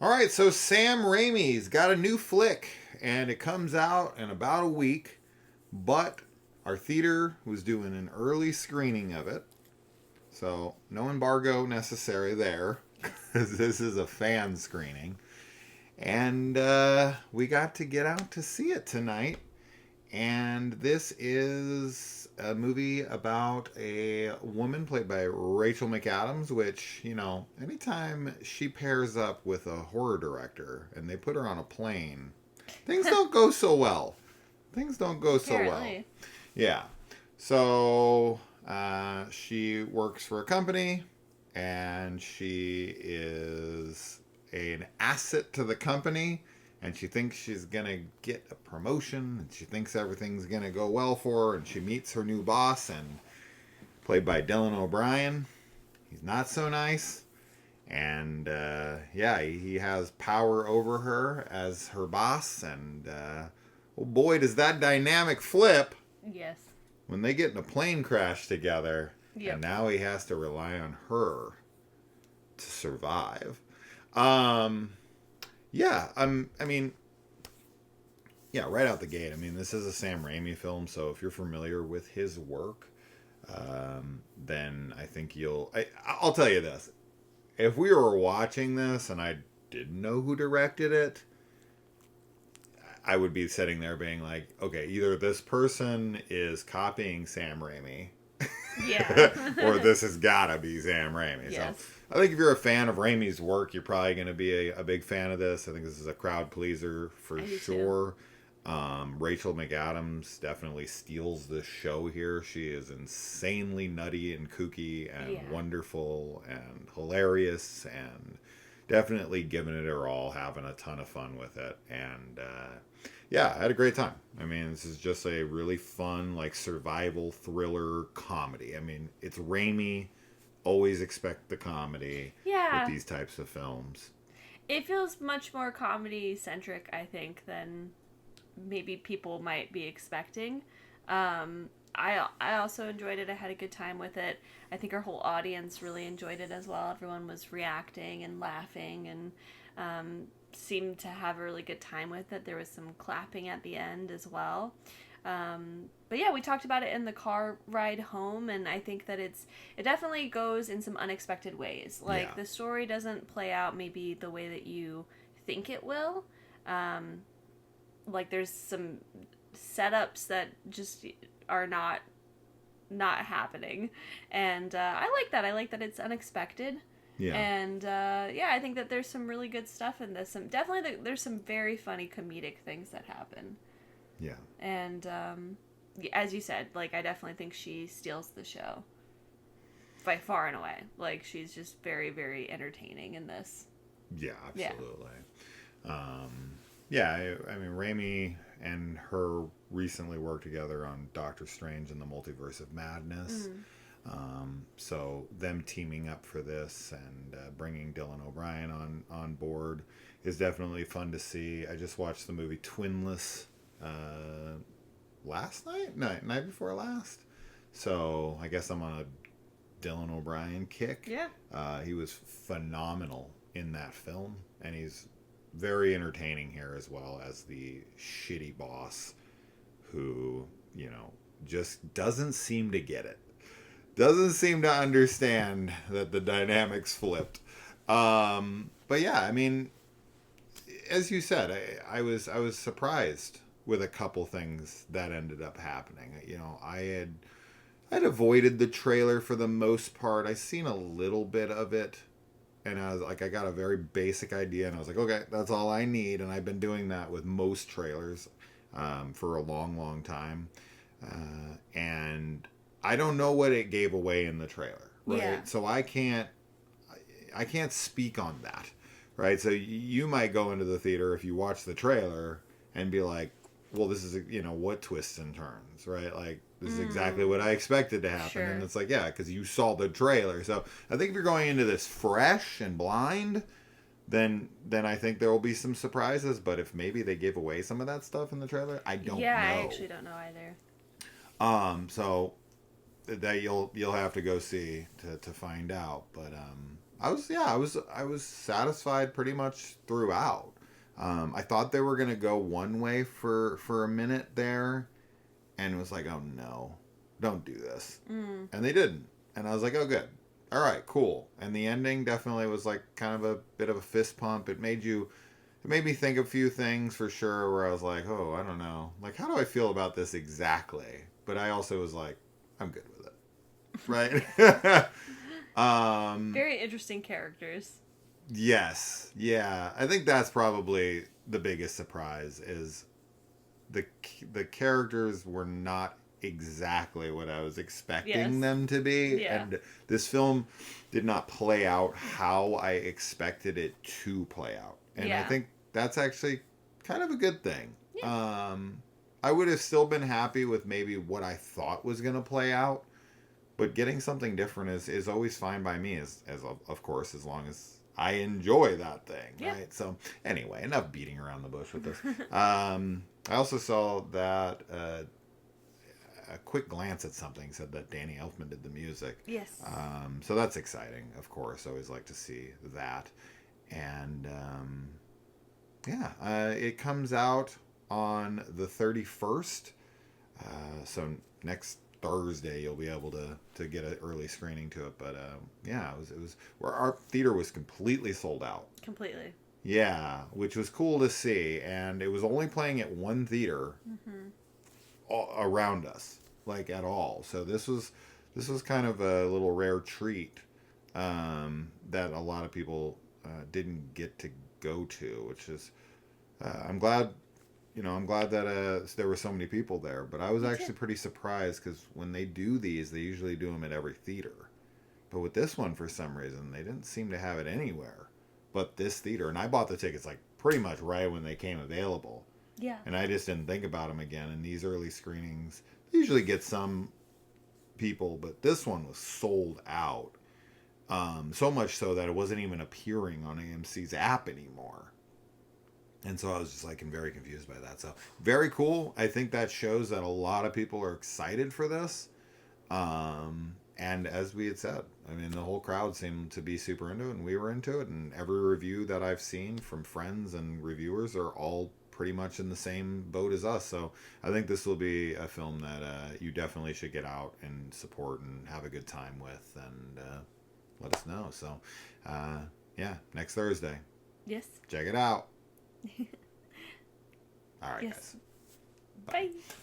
All right, so Sam Raimi's got a new flick, and it comes out in about a week. But our theater was doing an early screening of it, so no embargo necessary there, because this is a fan screening. And we got to get out to see it tonight. And this is a movie about a woman played by Rachel McAdams, which, anytime she pairs up with a horror director and they put her on a plane, things don't go so well. Things don't go so well. Apparently. Yeah. So she works for a company and she is an asset to the company, and she thinks she's gonna get a promotion, and she thinks everything's gonna go well for her, and she meets her new boss, and played by Dylan O'Brien. He's not so nice, and yeah, he has power over her as her boss, and oh boy, does that dynamic flip Yes. when they get in a plane crash together, and Yep. now he has to rely on her to survive. Um, yeah, I mean, yeah, right out the gate. I mean, this is a Sam Raimi film, so if you're familiar with his work, then I think I'll tell you this: if we were watching this and I didn't know who directed it, I would be sitting there being like, okay, either this person is copying Sam Raimi, or Yeah. this has gotta be Sam Raimi. So Yes. I think if you're a fan of Raimi's work, you're probably going to be a big fan of this. I think this is a crowd pleaser for I do too. sure. Rachel McAdams definitely steals the show here. She is insanely nutty and kooky and Yeah. wonderful and hilarious, and definitely giving it her all, having a ton of fun with it. And yeah, I had a great time. I mean, this is just a really fun, like, survival thriller comedy. I mean, it's Raimi. Always expect the comedy with Yeah. these types of films. It feels much more comedy centric, I think, than maybe people might be expecting. I also enjoyed it. I had a good time with it. I think our whole audience really enjoyed it as well. Everyone was reacting and laughing and seemed to have a really good time with it. There was some clapping at the end as well. But yeah, we talked about it in the car ride home, and I think that it definitely goes in some unexpected ways. Yeah. Like the story doesn't play out maybe the way that you think it will. Um, like there's some setups that just are not happening, and I like that. I like that it's unexpected. Yeah. And yeah, I think that there's some really good stuff in this. There's some very funny comedic things that happen. Yeah. And as you said, like I definitely think she steals the show by far and away. Like she's just very, very entertaining in this. Yeah, Yeah. absolutely. Yeah, I mean, Raimi and her recently worked together on Doctor Strange and the Multiverse of Madness. Mm. So them teaming up for this and bringing Dylan O'Brien on board is definitely fun to see. I just watched the movie Twinless last night before last. So I guess I'm on a Dylan O'Brien kick. Yeah. He was phenomenal in that film, and he's very entertaining here as well as the shitty boss who, just doesn't seem to get it. Doesn't seem to understand that the dynamics flipped. But yeah, I mean, as you said, I was surprised with a couple things that ended up happening. I'd avoided the trailer for the most part. I seen a little bit of it, and I was like, I got a very basic idea, and I was like, okay, that's all I need. And I've been doing that with most trailers for a long, long time, and I don't know what it gave away in the trailer, right? Yeah. So I can't speak on that, right? So you might go into the theater if you watch the trailer and be like, well, this is, what twists and turns, right? Like, this is exactly what I expected to happen. Sure. And it's like, yeah, because you saw the trailer. So I think if you're going into this fresh and blind, then I think there will be some surprises. But if maybe they gave away some of that stuff in the trailer, I don't know. Yeah, I actually don't know either. So that you'll have to go see to find out. But I was satisfied pretty much throughout. I thought they were gonna go one way for a minute there, and it was like, oh no, don't do this, and they didn't, and I was like, oh good, all right, cool. And the ending definitely was like kind of a bit of a fist pump. It made me think a few things for sure where I was like, oh, I don't know, like how do I feel about this exactly? But I also was like, I'm good with it, right? Very interesting characters. Yes, yeah. I think that's probably the biggest surprise is the the characters were not exactly what I was expecting Yes. them to be, Yeah. and this film did not play out how I expected it to play out. And I Yeah. think that's actually kind of a good thing. Yeah. I would have still been happy with maybe what I thought was going to play out, but getting something different is always fine by me, as of course, as long as I enjoy that thing, Yeah. right? So anyway, enough beating around the bush with this. I also saw that a quick glance at something said that Danny Elfman did the music. Yes. So that's exciting, of course. Always like to see that. And yeah, it comes out on the 31st. So next Thursday you'll be able to get an early screening to it. But yeah, it was where our theater was completely sold out. Completely. Yeah, which was cool to see, and it was only playing at one theater around us, like at all. So this was kind of a little rare treat that a lot of people didn't get to go to, which is I'm glad. I'm glad that there were so many people there, but I was Me actually too. pretty surprised because when they do these, they usually do them at every theater. But with this one, for some reason, they didn't seem to have it anywhere but this theater. And I bought the tickets like pretty much right when they came available. Yeah. And I just didn't think about them again. And these early screenings they usually get some people, but this one was sold out. So much so that it wasn't even appearing on AMC's app anymore. And so I was just like very confused by that. So very cool. I think that shows that a lot of people are excited for this. And as we had said, I mean, the whole crowd seemed to be super into it, and we were into it. And every review that I've seen from friends and reviewers are all pretty much in the same boat as us. So I think this will be a film that you definitely should get out and support and have a good time with, and let us know. So, yeah, next Thursday, Yes. check it out. All right, Yes. guys. Bye. Bye.